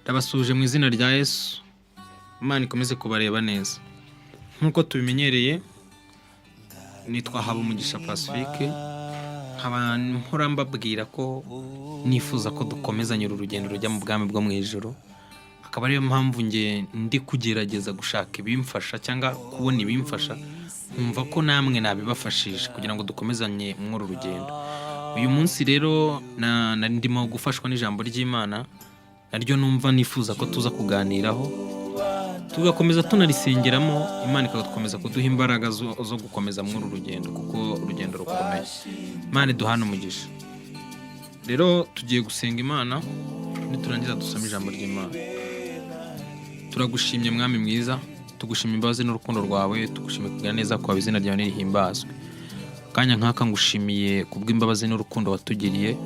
Ndabasuje mu izina rya Yesu. Imana ikomeze kubareba neza. Nkuko tubimenyereye, nitwa Habumugisha Pacifique. Nkaba mpora mbabwira ko nifuza ko dukomezanya urugendo rujya mu bwami bwo mu ijuru. Akaba ariyo mpamvu ndi kugerageza gushaka ibimfasha cyangwa kubona ibimfasha, nkumva ko namwe nabibafashije kugira ngo dukomezanye muri uru rugendo. Uyu munsi rero ndimo gufashwa n'ijambo ry'Imana, naryo numva nifuza ko tuza kuganiraho, tugakomeza tunarisengeramo. Imana ikadukomeza kuduha imbaraga zo gukomeza muri uru rugendo, kuko urugendo rukomeye. Imana iduhane umugisha. Rero tugiye gusenga Imana, niturangiza dusome ijambo ry'Imana. Turagushimye mwami mwiza, tugushimye imbabazi n'urukundo rwawe, tugushimye kugira neza kwawe, izina ryawe nirihimbazwe. Kanya nkaka ngushimiye kubw'imbabazi n'urukundo watugiriye.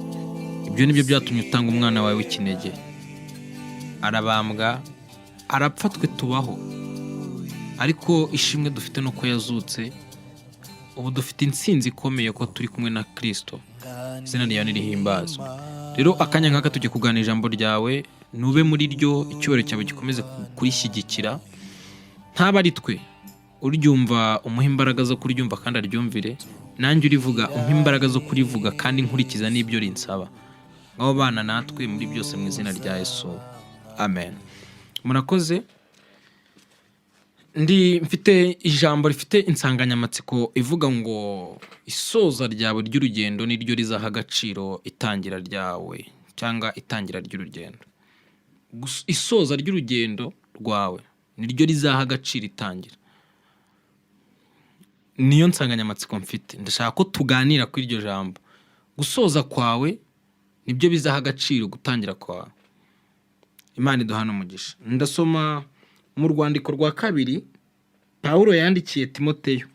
Ibyo nibyo byatumye utanga umwana wawe w'ikinege. Arabambwa, arapfa, twe tubaho. Ariko ishimwe dufite nuko yazutse. Ubu dufite intsinzi ikomeye ko turi kumwe na Kristo. Izina ryawe nirihimbazwe. Rero akanya nkaka tujye kuganira ijambo ryawe, nube muri ryo, icyubahiro cyawe gikomeze kurishyigikira. Ntaba ari twe uryumva, umuha imbaraga zo kuryumva kandi aryumvire. Nanjye urivuga umuha imbaraga zo kurivuga kandi nkurikiza n'ibyo rinsaba. Ngaho bana natwe muri byose mu izina rya Yesu. Amen. Murakoze. Mfite ijambo rifite insanganyamatsiko ivuga ngo isoza ryawe ry'urugendo niryo rizaha agaciro itangira ryawe cyangwa itangira ry'urugendo. Isoza ry'urugendo rwawe niryo rizaha agaciro itangira. Niyo nsanganyamatsiko mfite. Ndashaka ko tuganira kuri iryo jambo. Gusoza kwawe nibyo bizaha agaciro gutangira kwawe. Imana iduhane umugisha. Ndasoma mu rwandiko rwa kabiri Pawulo yandikiye Timoteyo.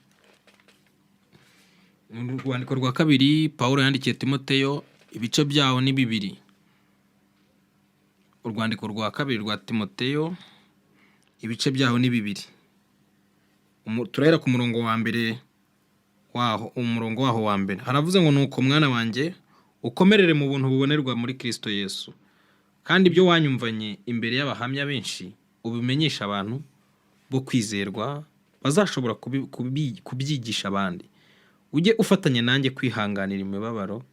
Mu rwandiko rwa kabiri Pawulo yandikiye Timoteyo, ibice byawo ni 2. Urwandiko rwa kabiri rwa Timoteyo, ibice byawo ni 2. Turahera ku murongo wa mbere waho, umurongo waho wa mbere. Haravuze ngo nuko mwana wanjye ukomerere mu buntu bubonerwa muri Kristo Yesu, kandi ibyo wanyumvanye imbere y'abahamya benshi ubimenyesha abantu bo kwizerwa, bazashobora kubyigisha abandi. Ujye ufatanya nanjye kwihanganira imibabaro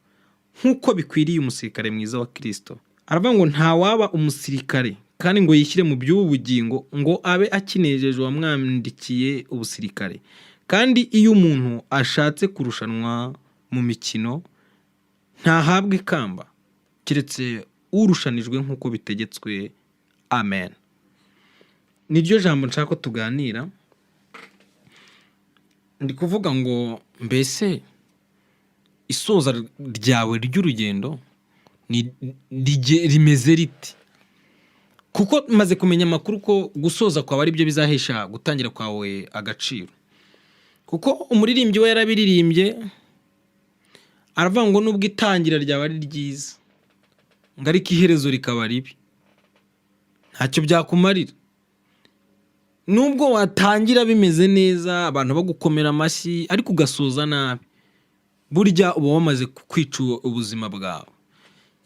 nk'uko bikwiriye umusirikare mwiza wa Kristo. Aravuga ngo nta waba umusirikare kandi ngo yishyire mu by'ubugingo ngo abe akinejeje wamwandikiye ubusirikare. Kandi iyo umuntu ashatse kurushanwa mu mikino ntahabwe ikamba keretse urushanijwe nk'uko bitegetswe. Amen. Niryo jambo nshaka ko tuganira. Ndi kuvuga ngo mbese isoza ryawe ry'urugendo rimeze riti? Kuko maze kumenya amakuru ko gusoza kwawe ari byo bizahesha gutangira kwawe agaciro. Kuko umuririmbyi we yarabiririmbye, aravuga ngo nubwo itangira ryawe ari ryiza, ngo ariko iherezo rikaba ribi, ntacyo byakumarira. Nubwo watangira bimeze neza, abantu bagukomera amashyi, ariko ugasoza nabi, burya uba wamaze kwica ubuzima bwawe.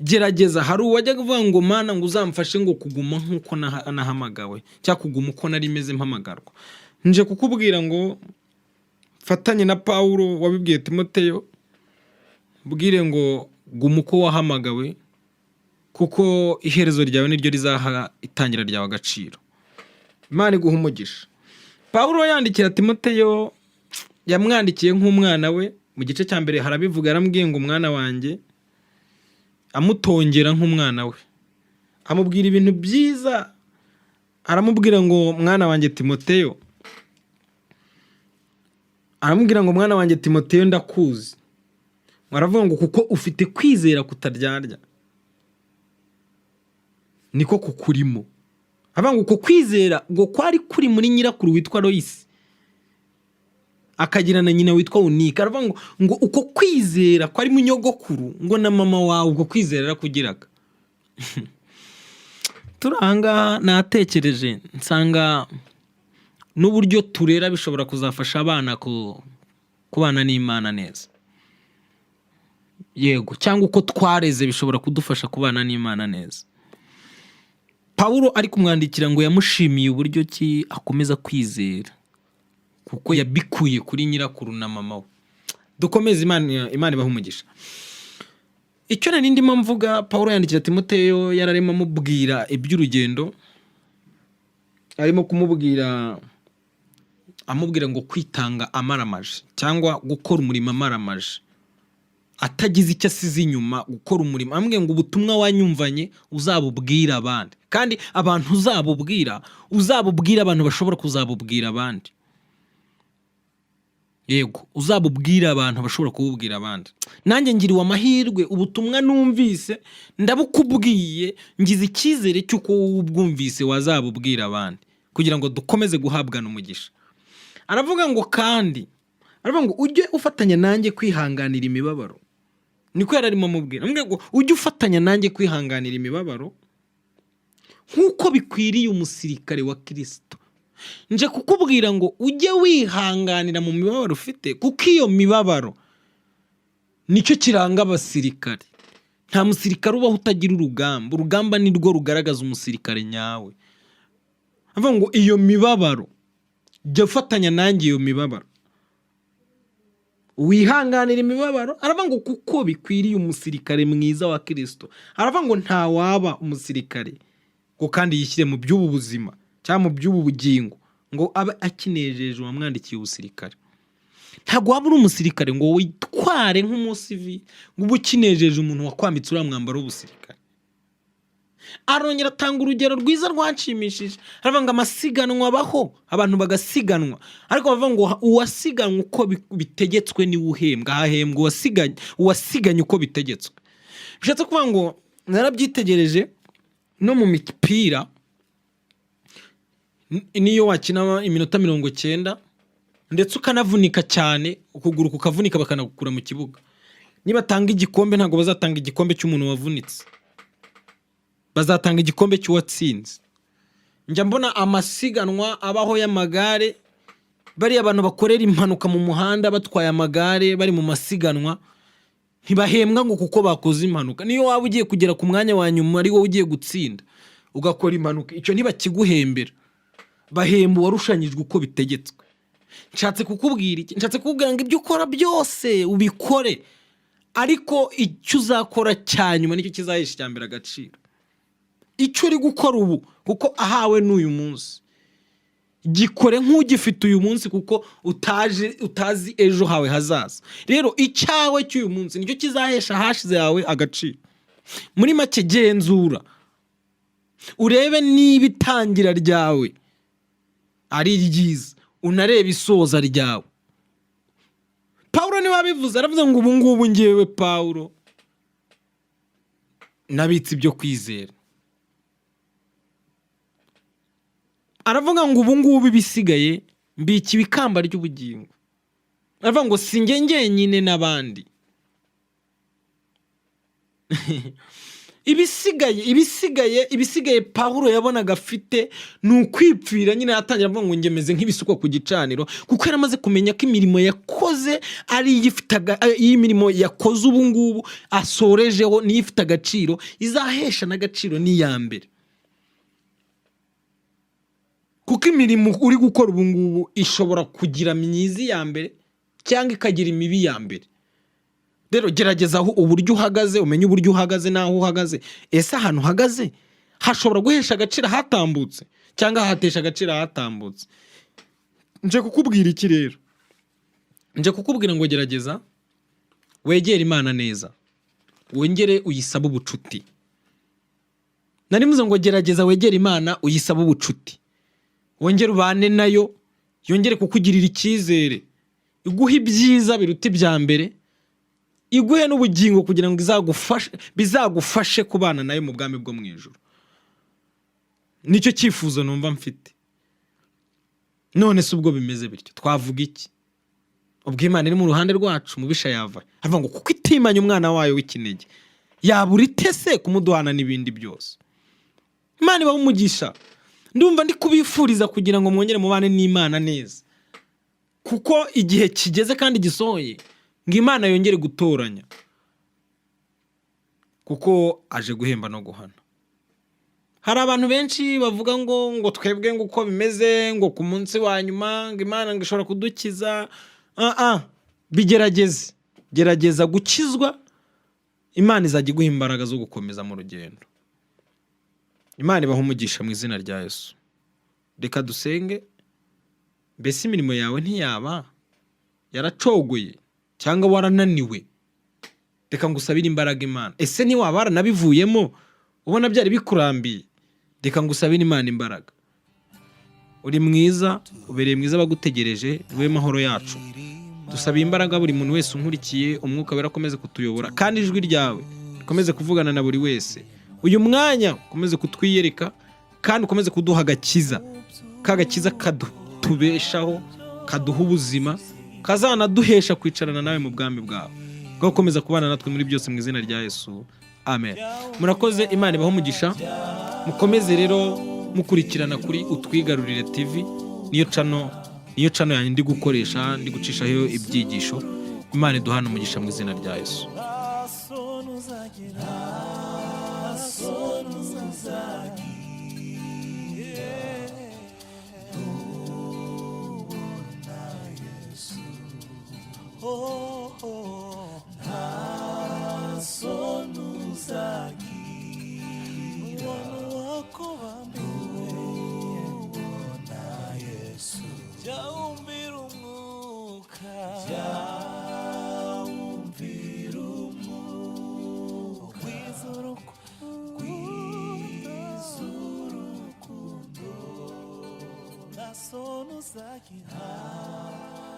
Gerageza. Hari uwajya kuvuga ngo Mana ngo uzamfashe ngo kuguma nk'uko nahamagawe, cyangwa kuguma uko nari meze mpamagarwa. Nje kukubwira ngo fatanye na Pawulo wabibwiye Timoteyo, bwire ngo guma uko wahamagawe, kuko iherezo ryawe niryo rizaha itangira ryawe agaciro. Imana iguha umugisha. Pawulo yandikira Timoteyo, yamwandikiye nk'umwana we. Mu gice cya mbere harabivuga, arambwiye ngo umwana wanjye, amutongera nk'umwana we, amubwira ibintu byiza. Aramubwira ngo mwana wanjye Timoteyo, aramubwira ngo mwana wanjye Timoteyo ndakuzi. Mwaravuga ngo kuko ufite kwizera kutaryarya, niko kukurimo. Avuga ngo uko kwizera ngo kwari kuri muri nyirakuru witwa Loisi, akagira na nyina witwa Unika. Aravuga ngo uko kwizera kwari mu nyogokuru, ngo na mama wawe uko kwizera kugiraga. Turanga natekereje nsanga n'uburyo turera bishobora kuzafasha abana kubana n'Imana neza. Yego, cyangwa uko twareze bishobora kudufasha kubana n'Imana neza. Pawulo ari kumwandikira ngo yamushimiye uburyo ki akomeza kwizera kuko yabikuye kuri nyirakuru na mama we. Dukomeze, Imana ibaha umugisha. Icyo nari ndimo mvuga, Pawulo yandikira Timoteyo yararimo amubwira iby'urugendo, arimo kumubwira amubwira ngo kwitanga amaramaje cyangwa gukora umurimo amaramaje, atagize icyo asize inyuma, gukora umurimo. Amubwira ngo ubutumwa wanyumvanye uzabubwira abandi, kandi abantu uzabubwira abantu bashobora kuzabubwira abandi. Yego, uzabubwira abantu bashobora kububwira abandi. Nanjye ngiriwe amahirwe, ubutumwa numvise ndabukubwiye, ngize icyizere cy'uko wowe ubwumvise wazabubwira abandi, kugira ngo dukomeze guhabwana umugisha. Aravuga ngo kandi, aravuga ngo ujye ufatanya nanjye kwihanganira imibabaro. Niko yararimo amubwira. Amubwira ngo ujye ufatanya nanjye kwihanganira imibabaro nk'uko bikwiriye umusirikare wa Kristo. Nje kukubwira ngo ujye wihanganira mu mibabaro ufite, kuko iyo mibabaro nicyo kiranga abasirikare. Nta musirikare ubaho utagira urugamba. Urugamba ni rwo rugaragaza umusirikare nyawe. Avuga ngo iyo mibabaro, jya ufatanya nanjye iyo mibabaro, wihanganira imibabaro. Aravuga ngo kuko bikwiriye umusirikare mwiza wa Kristo. Aravuga ngo nta waba umusirikare ngo kandi yishyire mu by'ubu buzima cyangwa mu by'ubu bugingo ngo abe akinejeje uwamwandikiye ubusirikare. Ntabwo waba uri umusirikare ngo witware nk'umusivili ngo ube ukinejeje umuntu wakwambitse uriya mwambaro w'ubusirikare. Arongera atanga urugero rwiza rwanshimishije. Aravuga ngo amasiganwa abaho, abantu bagasiganwa, ariko bavuga ngo uwasiganwa uko bitegetswe niwe uhembwa. Hahembwa uwasiganye uko bitegetswe. Bishatse kuvuga ngo narabyitegereje no mu mipira, niyo wakina iminota 90 ndetse ukanavunika cyane, ukuguru kukavunika bakanagukura mu kibuga, niba tanga igikombe ntabwo bazatanga igikombe cy'umuntu wavunitse, bazatanga igikombe cy'uwatsinze. Njya mbona amasiganwa abaho y'amagare, bari abantu bakorera impanuka mu muhanda batwaye amagare bari mu masiganwa, ntibahembwa ngo kuko bakoze impanuka. Niyo waba ugiye kugera ku mwanya wa nyuma ari wowe ugiye gutsinda ugakora impanuka, icyo ntibakiguhembera, bahemba warushanyijwe uko bitegetswe. Nshatse kukubwira iki? Nshatse kukubwira ngo ibyo ukora byose ubikore, ariko icyo uzakora cyanyuma nicyo kizahesha icyambere agaciro. Icyo uri gukora ubu kuko ahawe n'uyu munsi, gikore nk'ugifite uyu munsi kuko utazi ejo hawe hazaza. Rero icyawe cy'uyu munsi nicyo kizahesha hashize yawe agaciro. Muri make genzura urebe niba itangira ryawe ari ryiza, unarebe isoza ryawe. Pawulo niwe wabivuze. Aravuze ngo ubu ngubu ngewe Pawulo nabitse ibyo kwizera. Aravuga ngo ubu ngubu bisigaye mbiki ibikamba ry'ubugingo. Aravuga ngo si njye njyenyine n'abandi. ibisigaye Pawulo yabonaga afite ni ukwipfira. Nyine yatangira avuga ngo ngemeze nk'ibisukwa ku gicaniro, kuko yaramaze kumenya ko imirimo yakoze ari iyi mirimo yakoze ubu ngubu asorejeho niyo ifite agaciro, izahesha n'agaciro n'iya mbere. Kuko imirimo uri gukora ubu ngubu ishobora kugira myiza ya mbere cyangwa ikagira imibi ya mbere. Rero gerageza aho uburyo uhagaze, umenye uburyo uhagaze naho uhagaze. Ese ahantu uhagaze hashobora guhesha agaciro hatambutse cyangwa hatesha agaciro hatambutse? Nje kukubwira iki rero? Nje kukubwira ngo gerageza wegere Imana neza, wongere uyisabe ubucuti. Narimuze ngo gerageza wegere Imana uyisabe ubucuti, wongere ubane nayo, yongere kukugirira icyizere, iguhe ibyiza biruta ibya mbere, iguhe n'ubugingo kugira ngo bizagufashe kubana nayo mu bwami bwo mu ijuru. Nicyo cyifuzo numva mfite. None se ubwo bimeze bityo twavuga iki? Ubwo Imana iri mu ruhande rwacu mubisha yava. Avuga ngo kuko itimanye umwana wayo w'ikinege yabura itese kumuduhana n'ibindi byose. Imana ibahe umugisha. Ndumva ndi kubifuriza kugira ngo mwongere mubane n'Imana neza, kuko igihe kigeze kandi gisohoye ngo Imana yongere gutoranya, kuko aje guhemba no guhana. hari abantu benshi bavuga ngo twebwe ngo uko bimeze ngo ku munsi wa nyuma ngo Imana ngo ishobora kudukiza. Bigerageze, gerageza gukizwa, Imana izajya iguha imbaraga zo gukomeza mu rugendo. Imana ibaha umugisha mu izina rya Yesu. Reka dusenge. Mbese imirimo yawe ntiyaba yaracogoye cyangwa warananiwe? Reka ngusabire imbaraga Imana. Ese ntiwaba waranabivuyemo ubona byari bikurambiye? Reka ngusabire Imana imbaraga. Uri mwiza, ubereye mwiza, bagutegereje, niwe mahoro yacu. Dusabiye imbaraga buri muntu wese unkurikiye, Umwuka Wera akomeze kutuyobora, kandi ijwi ryawe rikomeze kuvugana na buri wese. Uyu mwanya ukomeze kutwiyereka, kandi ukomeze kuduha agakiza, kagakiza katubeshaho, kaduha ubuzima, kazanaduhesha kwicarana nawe mu bwami bwawe. Gukomeza kubana natwe muri byose mu izina rya Yesu. Amen. Murakoze, Imana ibaho umugisha. Mukomeze rero mukurikirana kuri Utwigarurire TV. Niyo channel yanjye ndi gukoresha, ndi gucishaho ibyigisho. Imana iduhana umugisha mu izina rya Yesu.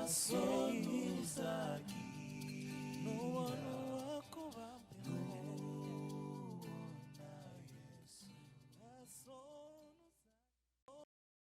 Sonuzaki, no one